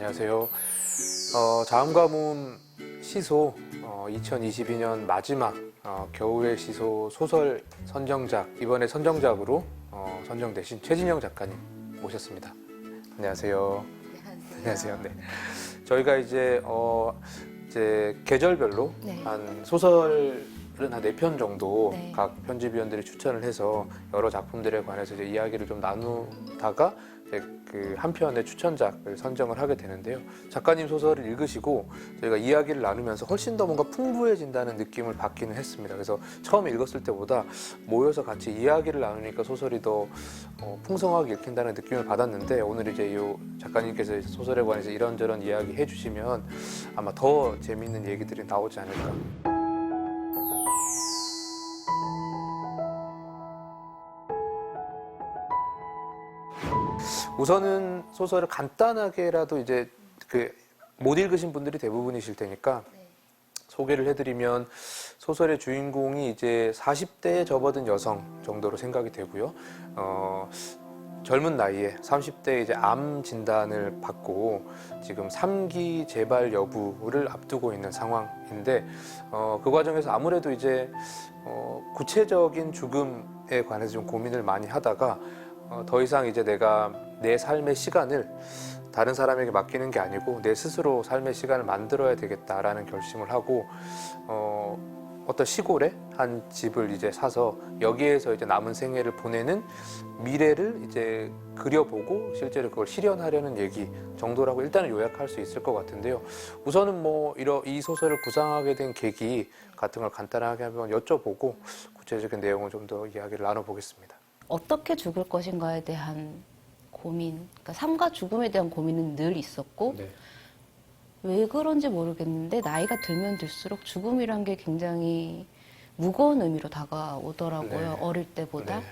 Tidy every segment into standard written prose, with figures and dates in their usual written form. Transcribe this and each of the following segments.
안녕하세요. 자음과 모음 시소 2022년 마지막 겨울의 시소 소설 선정작, 이번에 선정작으로 선정되신 최진영 작가님 모셨습니다. 안녕하세요. 안녕하세요. 네. 저희가 이제 계절별로 네. 한 소설은 한 4편 정도 네. 각 편집위원들이 추천을 해서 여러 작품들에 관해서 이제 이야기를 좀 나누다가 이제 그 한 편의 추천작을 선정을 하게 되는데요. 작가님 소설을 읽으시고 저희가 이야기를 나누면서 훨씬 더 뭔가 풍부해진다는 느낌을 받기는 했습니다. 그래서 처음에 읽었을 때보다 모여서 같이 이야기를 나누니까 소설이 더 풍성하게 읽힌다는 느낌을 받았는데, 오늘 이제 이 작가님께서 소설에 관해서 이런저런 이야기 해주시면 아마 더 재미있는 얘기들이 나오지 않을까. 우선은 소설을 간단하게라도 이제 못 읽으신 분들이 대부분이실 테니까 소개를 해드리면, 소설의 주인공이 이제 40대에 접어든 여성 정도로 생각이 되고요. 젊은 나이에 30대에 이제 암 진단을 받고 지금 3기 재발 여부를 앞두고 있는 상황인데, 그 과정에서 아무래도 이제 구체적인 죽음에 관해서 좀 고민을 많이 하다가 더 이상 이제 내가 내 삶의 시간을 다른 사람에게 맡기는 게 아니고 내 스스로 삶의 시간을 만들어야 되겠다라는 결심을 하고 어떤 시골에 한 집을 이제 사서 여기에서 이제 남은 생애를 보내는 미래를 이제 그려보고 실제로 그걸 실현하려는 얘기 정도라고 일단은 요약할 수 있을 것 같은데요. 우선은 이 소설을 구상하게 된 계기 같은 걸 간단하게 한번 여쭤보고 구체적인 내용을 좀 더 이야기를 나눠보겠습니다. 어떻게 죽을 것인가에 대한 고민, 그러니까 삶과 죽음에 대한 고민은 늘 있었고, 네. 왜 그런지 모르겠는데 나이가 들면 들수록 죽음이란 게 굉장히 무거운 의미로 다가오더라고요. 네. 어릴 때보다. 네.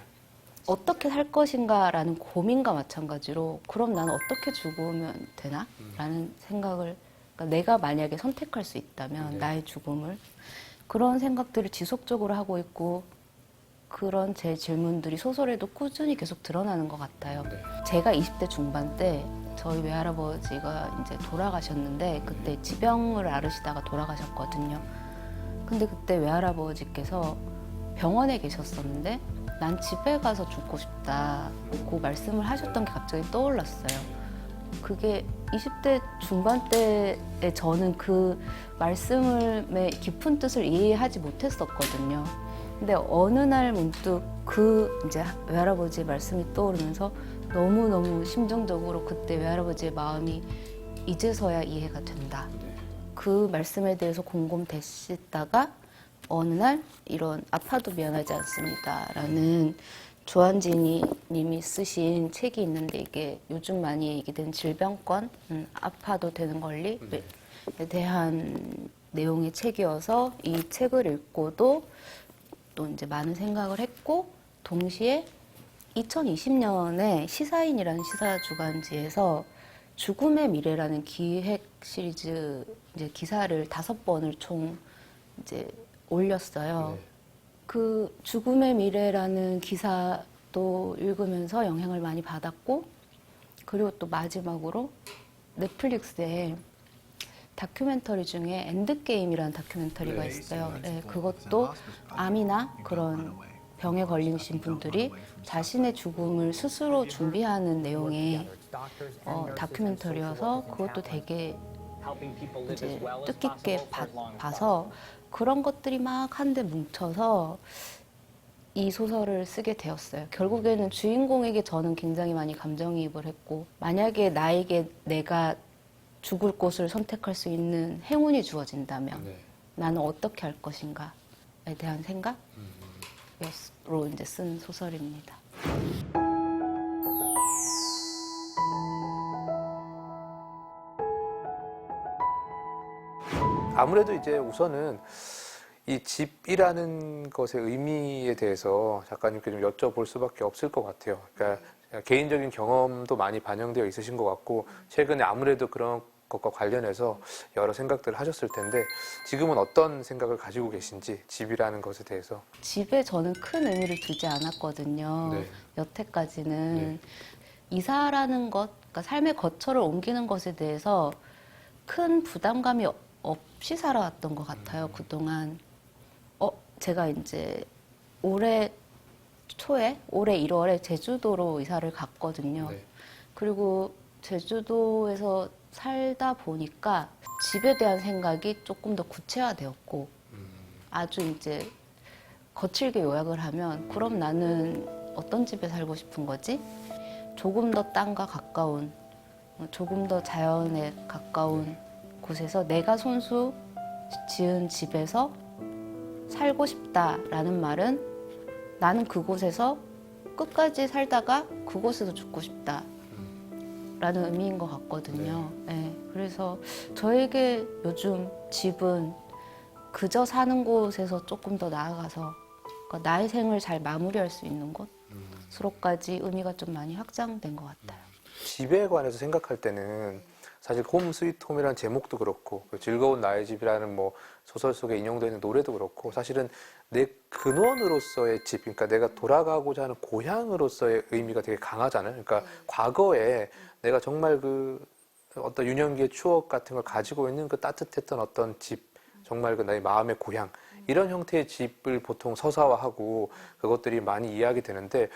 어떻게 살 것인가라는 고민과 마찬가지로, 그럼 나는 어떻게 죽으면 되나? 라는 생각을, 그러니까 내가 만약에 선택할 수 있다면 네. 나의 죽음을, 그런 생각들을 지속적으로 하고 있고, 그런 제 질문들이 소설에도 꾸준히 계속 드러나는 것 같아요. 네. 제가 20대 중반 때 저희 외할아버지가 이제 돌아가셨는데, 그때 지병을 앓으시다가 돌아가셨거든요. 근데 그때 외할아버지께서 병원에 계셨었는데 난 집에 가서 죽고 싶다고 말씀을 하셨던 게 갑자기 떠올랐어요. 그게 20대 중반 때의 저는 그 말씀의 깊은 뜻을 이해하지 못했었거든요. 근데 어느 날 문득 그 이제 외할아버지의 말씀이 떠오르면서 너무너무 심정적으로 그때 외할아버지의 마음이 이제서야 이해가 된다. 그 말씀에 대해서 곰곰대시다가 어느 날 이런 아파도 미안하지 않습니다 라는 조한진이 님이 쓰신 책이 있는데, 이게 요즘 많이 얘기된 질병권, 아파도 되는 권리에 대한 내용의 책이어서 이 책을 읽고도 또 이제 많은 생각을 했고, 동시에 2020년에 시사인이라는 시사 주간지에서 죽음의 미래라는 기획 시리즈 이제 기사를 5번을 총 이제 올렸어요. 네. 그 죽음의 미래라는 기사도 읽으면서 영향을 많이 받았고, 그리고 또 마지막으로 넷플릭스에 다큐멘터리 중에 엔드게임이라는 다큐멘터리가 네, 있어요. 네, 그것도 암이나 그런 병에 걸리신 분들이 자신의 죽음을 스스로 준비하는 내용의 다큐멘터리여서 그것도 되게 이제 뜻깊게 봐서 그런 것들이 막 한데 뭉쳐서 이 소설을 쓰게 되었어요. 결국에는 주인공에게 저는 굉장히 많이 감정이입을 했고, 만약에 나에게 내가 죽을 곳을 선택할 수 있는 행운이 주어진다면 나는 어떻게 할 것인가에 대한 생각으로 이제 쓴 소설입니다. 아무래도 이제 우선은 이 집이라는 것의 의미에 대해서 작가님께 좀 여쭤볼 수밖에 없을 것 같아요. 그러니까 개인적인 경험도 많이 반영되어 있으신 것 같고, 최근에 아무래도 그런 것과 관련해서 여러 생각들을 하셨을 텐데, 지금은 어떤 생각을 가지고 계신지, 집이라는 것에 대해서. 집에 저는 큰 의미를 두지 않았거든요. 네. 여태까지는. 네. 이사라는 것, 그러니까 삶의 거처를 옮기는 것에 대해서 큰 부담감이 없이 살아왔던 것 같아요, 그동안. 제가 이제 올해 초에, 올해 1월에 제주도로 이사를 갔거든요. 네. 그리고 제주도에서 살다 보니까 집에 대한 생각이 조금 더 구체화되었고, 아주 이제 거칠게 요약을 하면, 그럼 나는 어떤 집에 살고 싶은 거지? 조금 더 땅과 가까운, 조금 더 자연에 가까운 곳에서 내가 손수 지은 집에서 살고 싶다라는 말은 나는 그곳에서 끝까지 살다가 그곳에서 죽고 싶다라는 의미인 것 같거든요. 네, 그래서 저에게 요즘 집은 그저 사는 곳에서 조금 더 나아가서 그러니까 나의 생을 잘 마무리할 수 있는 곳으로까지 의미가 좀 많이 확장된 것 같아요. 집에 관해서 생각할 때는 사실 홈 스위트 홈이라는 제목도 그렇고 그 즐거운 나의 집이라는 뭐 소설 속에 인용되는 노래도 그렇고 사실은 내 근원으로서의 집, 그러니까 내가 돌아가고자 하는 고향으로서의 의미가 되게 강하잖아요. 그러니까 과거에 내가 정말 그 어떤 유년기의 추억 같은 걸 가지고 있는 그 따뜻했던 어떤 집, 정말 그 나의 마음의 고향 이런 형태의 집을 보통 서사화하고 그것들이 많이 이야기 되는데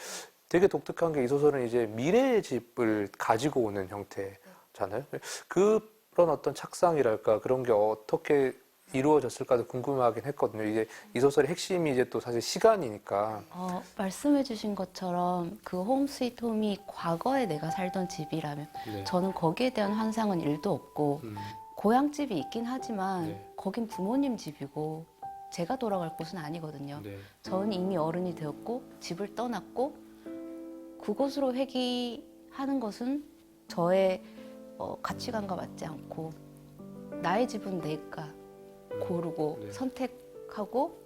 되게 독특한 게 이 소설은 이제 미래의 집을 가지고 오는 형태잖아요. 그런 어떤 착상이랄까 그런 게 어떻게 이루어졌을까도 궁금하긴 했거든요. 이게 이 소설의 핵심이 이제 또 사실 시간이니까. 말씀해주신 것처럼 그 홈 스위트 홈이 과거에 내가 살던 집이라면 네. 저는 거기에 대한 환상은 1도 없고 고향집이 있긴 하지만 네. 거긴 부모님 집이고 제가 돌아갈 곳은 아니거든요. 네. 저는 이미 어른이 되었고 집을 떠났고 그곳으로 회귀하는 것은 저의 가치관과 맞지 않고 나의 집은 내가 고르고 네. 선택하고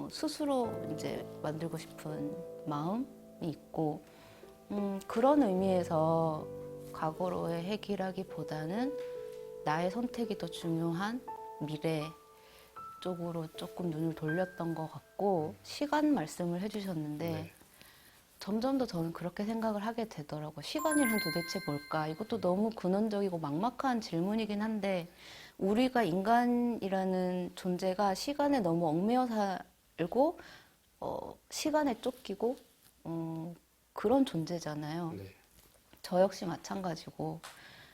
스스로 이제 만들고 싶은 마음이 있고 그런 의미에서 과거로의 회귀라기보다는 나의 선택이 더 중요한 미래 쪽으로 조금 눈을 돌렸던 것 같고 시간 말씀을 해주셨는데 네. 점점 더 저는 그렇게 생각을 하게 되더라고요. 시간이란 도대체 뭘까? 이것도 너무 근원적이고 막막한 질문이긴 한데 우리가 인간이라는 존재가 시간에 너무 얽매여 살고 시간에 쫓기고 그런 존재잖아요. 네. 저 역시 마찬가지고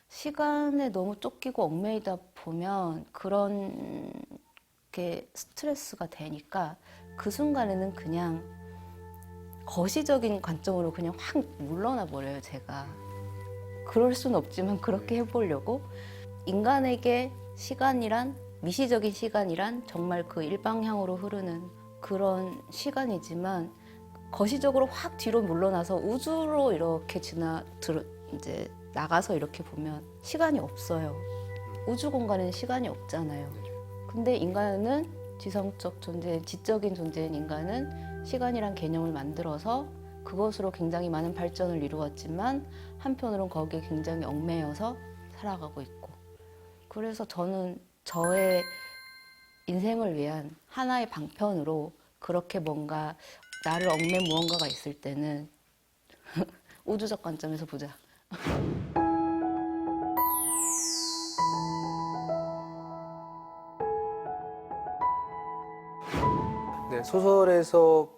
시간에 너무 쫓기고 얽매이다 보면 그런 게 스트레스가 되니까 그 순간에는 그냥 거시적인 관점으로 그냥 확 물러나 버려요, 제가. 그럴 수는 없지만 그렇게 해보려고. 인간에게 시간이란, 미시적인 시간이란 정말 그 일방향으로 흐르는 그런 시간이지만 거시적으로 확 뒤로 물러나서 우주로 이렇게 이제 나가서 이렇게 보면 시간이 없어요. 우주 공간에는 시간이 없잖아요. 근데 인간은 지성적 존재, 지적인 존재인 인간은 시간이란 개념을 만들어서 그것으로 굉장히 많은 발전을 이루었지만 한편으로는 거기에 굉장히 얽매여서 살아가고 있고 그래서 저는 저의 인생을 위한 하나의 방편으로 그렇게 뭔가 나를 얽맨 무언가가 있을 때는 우주적 관점에서 보자. 네, 소설에서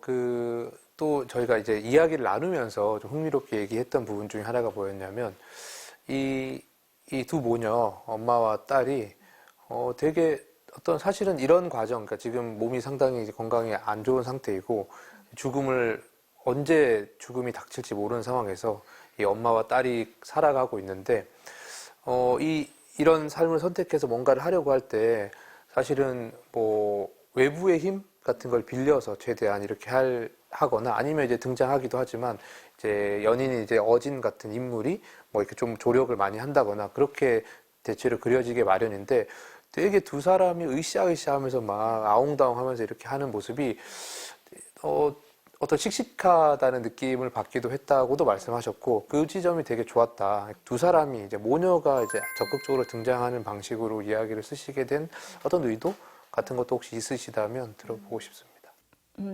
또 저희가 이제 이야기를 나누면서 좀 흥미롭게 얘기했던 부분 중에 하나가 뭐였냐면 이 두 모녀, 엄마와 딸이 되게 어떤 사실은 이런 과정, 그러니까 지금 몸이 상당히 이제 건강이 안 좋은 상태이고 언제 죽음이 닥칠지 모르는 상황에서 이 엄마와 딸이 살아가고 있는데 이런 삶을 선택해서 뭔가를 하려고 할 때 사실은 뭐 외부의 힘 같은 걸 빌려서 최대한 이렇게 하거나 아니면 이제 등장하기도 하지만 이제 연인이 이제 어진 같은 인물이 뭐 이렇게 좀 조력을 많이 한다거나 그렇게 대체로 그려지게 마련인데 되게 두 사람이 으쌰으쌰 하면서 막 아웅다웅 하면서 이렇게 하는 모습이 어떤 씩씩하다는 느낌을 받기도 했다고도 말씀하셨고 그 지점이 되게 좋았다. 두 사람이 이제 모녀가 이제 적극적으로 등장하는 방식으로 이야기를 쓰시게 된 어떤 의도 같은 것도 혹시 있으시다면 들어보고 싶습니다.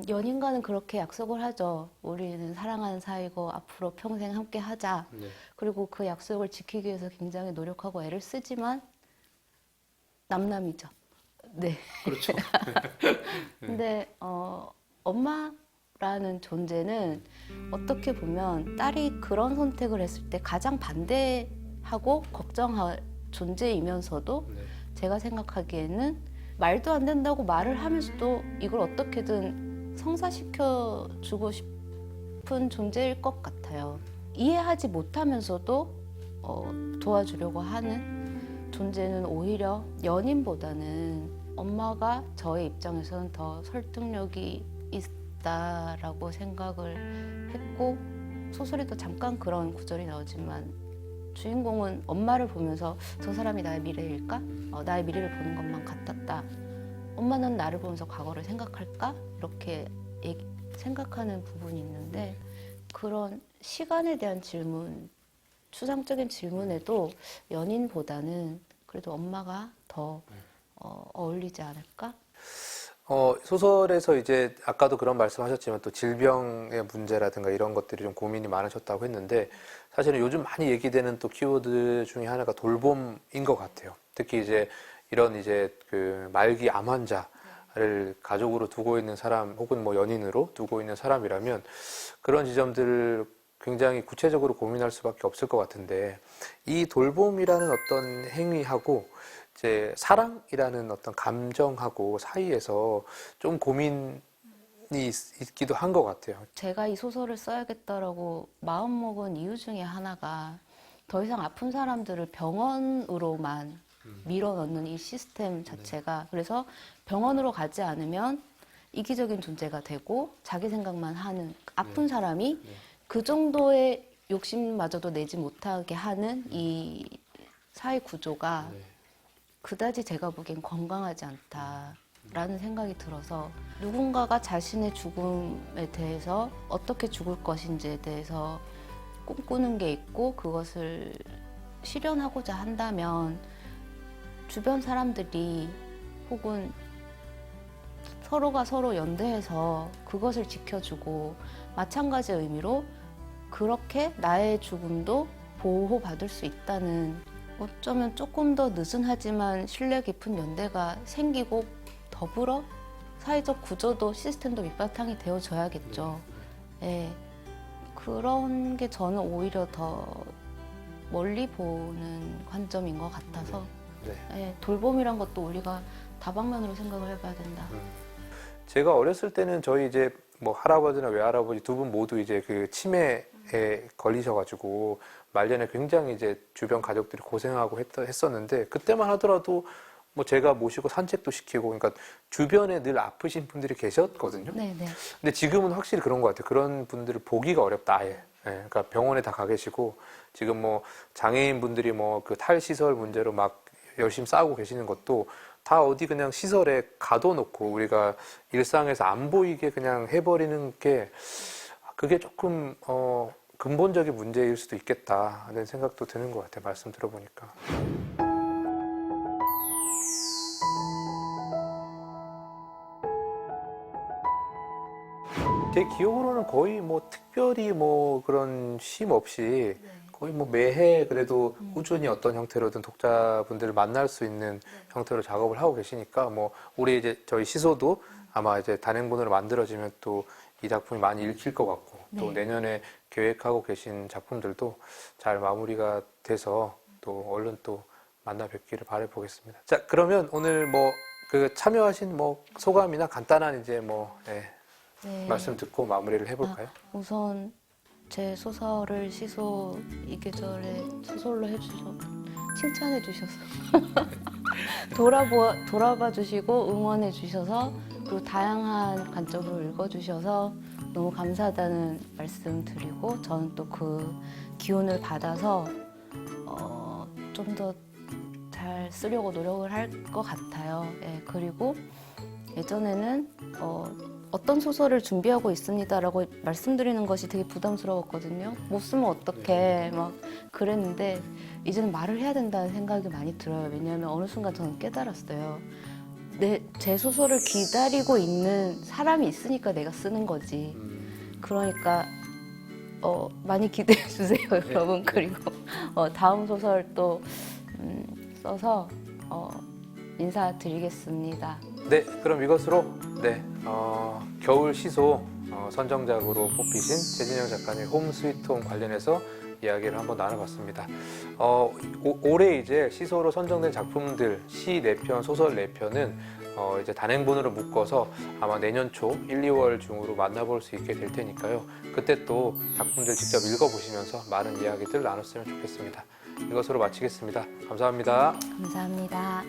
연인과는 그렇게 약속을 하죠. 우리는 사랑하는 사이고 앞으로 평생 함께 하자. 네. 그리고 그 약속을 지키기 위해서 굉장히 노력하고 애를 쓰지만 남남이죠. 네. 그렇죠. 근데 엄마라는 존재는 어떻게 보면 딸이 그런 선택을 했을 때 가장 반대하고 걱정할 존재이면서도 네. 제가 생각하기에는 말도 안 된다고 말을 하면서도 이걸 어떻게든 성사시켜 주고 싶은 존재일 것 같아요. 이해하지 못하면서도 도와주려고 하는 존재는 오히려 연인보다는 엄마가 저의 입장에서는 더 설득력이 있다라고 생각을 했고, 소설에도 잠깐 그런 구절이 나오지만 주인공은 엄마를 보면서 저 사람이 나의 미래일까? 나의 미래를 보는 것만 같았다. 엄마는 나를 보면서 과거를 생각할까? 이렇게 생각하는 부분이 있는데, 그런 시간에 대한 질문, 추상적인 질문에도 연인보다는 그래도 엄마가 더 어울리지 않을까? 소설에서 이제 아까도 그런 말씀하셨지만 또 질병의 문제라든가 이런 것들이 좀 고민이 많으셨다고 했는데, 사실은 요즘 많이 얘기되는 또 키워드 중에 하나가 돌봄인 것 같아요. 특히 이제 이런 이제 그 말기 암 환자를 가족으로 두고 있는 사람 혹은 뭐 연인으로 두고 있는 사람이라면 그런 지점들을 굉장히 구체적으로 고민할 수밖에 없을 것 같은데, 이 돌봄이라는 어떤 행위하고 이제 사랑이라는 어떤 감정하고 사이에서 좀 고민이 있기도 한 것 같아요. 제가 이 소설을 써야겠다라고 마음먹은 이유 중에 하나가 더 이상 아픈 사람들을 병원으로만 밀어넣는 이 시스템 자체가, 그래서 병원으로 가지 않으면 이기적인 존재가 되고 자기 생각만 하는 아픈 사람이 그 정도의 욕심마저도 내지 못하게 하는 이 사회 구조가 그다지 제가 보기엔 건강하지 않다라는 생각이 들어서, 누군가가 자신의 죽음에 대해서 어떻게 죽을 것인지에 대해서 꿈꾸는 게 있고 그것을 실현하고자 한다면 주변 사람들이 혹은 서로가 서로 연대해서 그것을 지켜주고, 마찬가지 의미로 그렇게 나의 죽음도 보호받을 수 있다는, 어쩌면 조금 더 늦은 하지만 신뢰 깊은 연대가 생기고, 더불어 사회적 구조도 시스템도 밑바탕이 되어줘야겠죠. 예, 그런 게 저는 오히려 더 멀리 보는 관점인 것 같아서, 예, 돌봄이란 것도 우리가 다방면으로 생각을 해봐야 된다. 제가 어렸을 때는 저희 이제 뭐 할아버지나 외할아버지 두 분 모두 이제 그 치매에 걸리셔가지고 말년에 굉장히 이제 주변 가족들이 고생하고 했었는데, 그때만 하더라도 뭐 제가 모시고 산책도 시키고, 그러니까 주변에 늘 아프신 분들이 계셨거든요. 네네. 근데 지금은 확실히 그런 것 같아요. 그런 분들을 보기가 어렵다, 아예. 예, 그러니까 병원에 다 가 계시고, 지금 뭐 장애인 분들이 뭐 그 탈시설 문제로 막 열심히 싸우고 계시는 것도 다 어디 그냥 시설에 가둬놓고 우리가 일상에서 안 보이게 그냥 해버리는 게, 그게 조금 근본적인 문제일 수도 있겠다 하는 생각도 드는 것 같아요. 말씀 들어보니까. 제 기억으로는 거의 뭐 특별히 뭐 그런 쉼 없이 거의 뭐 매해 그래도 꾸준히 어떤 형태로든 독자분들을 만날 수 있는 형태로 작업을 하고 계시니까, 뭐 우리 이제 저희 시소도 아마 이제 단행본으로 만들어지면 또 이 작품이 많이 읽힐 것 같고, 또 내년에 계획하고 계신 작품들도 잘 마무리가 돼서 또 얼른 또 만나 뵙기를 바라보겠습니다. 자, 그러면 오늘 뭐 그 참여하신 뭐 소감이나 간단한 이제 뭐 네. 말씀 듣고 마무리를 해볼까요? 우선 제 소설을 시소 이 계절에 소설로 해주셔서, 칭찬해 주셔서 돌아봐 주시고 응원해 주셔서, 그리고 다양한 관점으로 읽어 주셔서 너무 감사하다는 말씀 드리고, 저는 또 그 기운을 받아서 좀 더 잘 쓰려고 노력을 할 것 같아요. 예, 그리고 예전에는 어떤 소설을 준비하고 있습니다라고 말씀드리는 것이 되게 부담스러웠거든요. 못 쓰면 어떡해 막 그랬는데, 이제는 말을 해야 된다는 생각이 많이 들어요. 왜냐하면 어느 순간 저는 깨달았어요. 제 소설을 기다리고 있는 사람이 있으니까 내가 쓰는 거지. 그러니까 많이 기대해 주세요, 여러분. 그리고 다음 소설 또 써서 인사드리겠습니다. 네, 그럼 이것으로 겨울 시소 선정작으로 뽑히신 최진영 작가님 홈 스위트 홈 관련해서 이야기를 한번 나눠봤습니다. 올해 이제 시소로 선정된 작품들 시 4편, 소설 4편은 이제 단행본으로 묶어서 아마 내년 초 1, 2월 중으로 만나볼 수 있게 될 테니까요. 그때 또 작품들 직접 읽어보시면서 많은 이야기들 나눴으면 좋겠습니다. 이것으로 마치겠습니다. 감사합니다. 감사합니다.